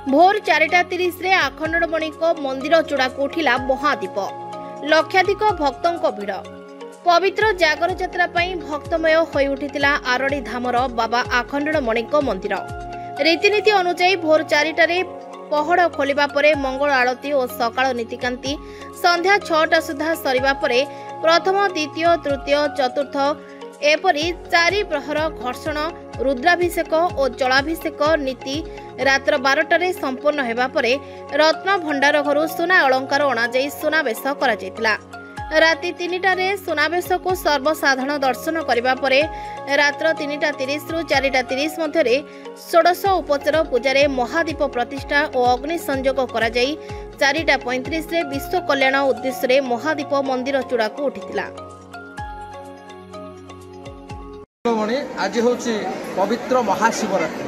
भोर 4:30 रे आखंडमणि मंदिर चूड़ाकू उठिला महादीप। लक्षाधिक भक्तों भिड़। पवित्र जागर यात्रा भक्तमय होई उठितिला आरडी धामर बाबा आखंडमणि मंदिर। रीतिनीति अनुसार भोर 4टारे पहड़ खोलिबा परे मंगल आरती और सकाळ नीतिकांति संध्या 6टा सुधा सरिबा परे प्रथम द्वितीय तृतीय चतुर्थ एपरी 4 प्रहर घर्षण रुद्राभिषेक और जलाभिषेक नीति रात्र 12टारे संपन्न हेबा परे रत्न भंडार घरु सुना अलंकार अणाई सुनावेश करा जायतिला। राति 3टारे सुनावेश को सर्वसाधारण दर्शन करिबा परे रात्र 3:30 रु 4:30 मध्यरे षोडश उपचार पूजारे महादीप प्रतिष्ठा और अग्नि संयोग करा जाई 4:35 रे विश्व कल्याण उद्देश्य रे महादीप मंदिर चूड़ाकू उठितिला। आज हूँ पवित्र महाशिवरात्रि।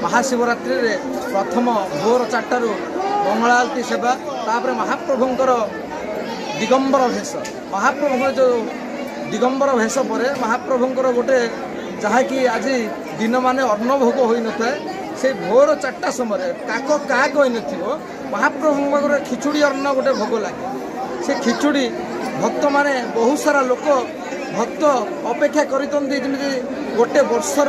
महाशिवरात्रि रे प्रथम भोर 4टारू मंगल आरती सेवा तापर महाप्रभुंकर दिगंबर भेष। महाप्रभुंर जो दिगंबर भेष पर महाप्रभुंकर गोटे जहाँकि आज दिन मान अन्न भोग हो न था से भोर 4टा समय काक काक हो न महाप्रभुंर खिचुड़ी अन्न गोटे भोग लगे। से खिचुड़ी भक्त माने बहुत सारा लोक भक्त अपेक्षा करते गोटे वर्षर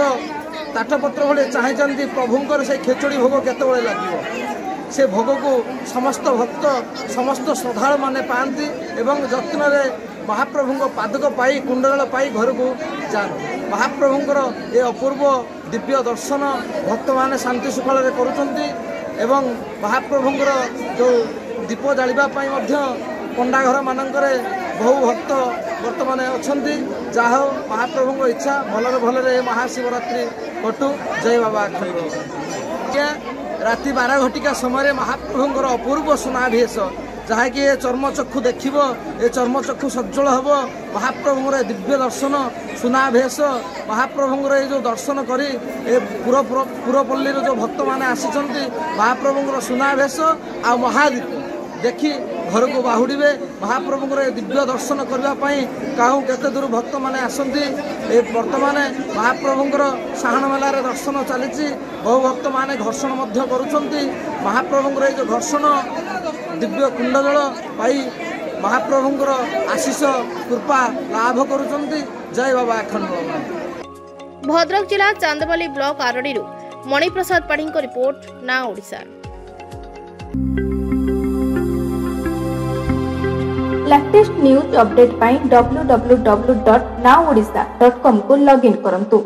ताटपत्र भले चाहती प्रभुंकर से खिचुड़ी भोग केतबेले लगे। से भोग को समस्त भक्त समस्त श्रद्धालु माने पाती एवं जत्न रे महाप्रभु पादक पाई कुंडल पाई घर को जान। महाप्रभुंकर ये अपूर्व दिव्य दर्शन भक्त माने शांति सुखल करुचंती एवं महाप्रभुंकर जो दीप जालिबा पाई मध्य पंडा घर मानकरे बहु भक्त वर्तमान अच्छी जहा महाप्रभु इच्छा भलरे भलरे महाशिवरात्रि कटु। जय बाबा आखंड। राति 12 घटिका समय महाप्रभुंकर अपूर्व सुनाभेष जहाँकि ये चर्मचक्षु देखिब ये चर्मचक्षु सज्जल हम महाप्रभुंर दिव्य दर्शन सुनाभेष महाप्रभुंर ये जो दर्शन करी पुरपल्ली जो भक्त मैंने आसी महाप्रभुंर सुनाभेष आ महादीप देखी घर को बाहुड़े महाप्रभुंर दिव्य दर्शन करने कहूँ केते दूर भक्त मैंने आसती। बर्तमान महाप्रभुंर साहन मेलार दर्शन चली बहु भक्त मैंने घर्षण करुँच महाप्रभुंर जो घर्षण दिव्य कुंडजल पाई महाप्रभुंर आशीष कृपा लाभ करुँच। जय बाबा आखंड। भद्रक जिला चांदबाली ब्लॉक आरडी मणिप्रसाद पाढ़ी रिपोर्ट ना ओडिशा। लेटेस्ट न्यूज अपडेट पाई www.naodisha.com को लॉगिन करंतु।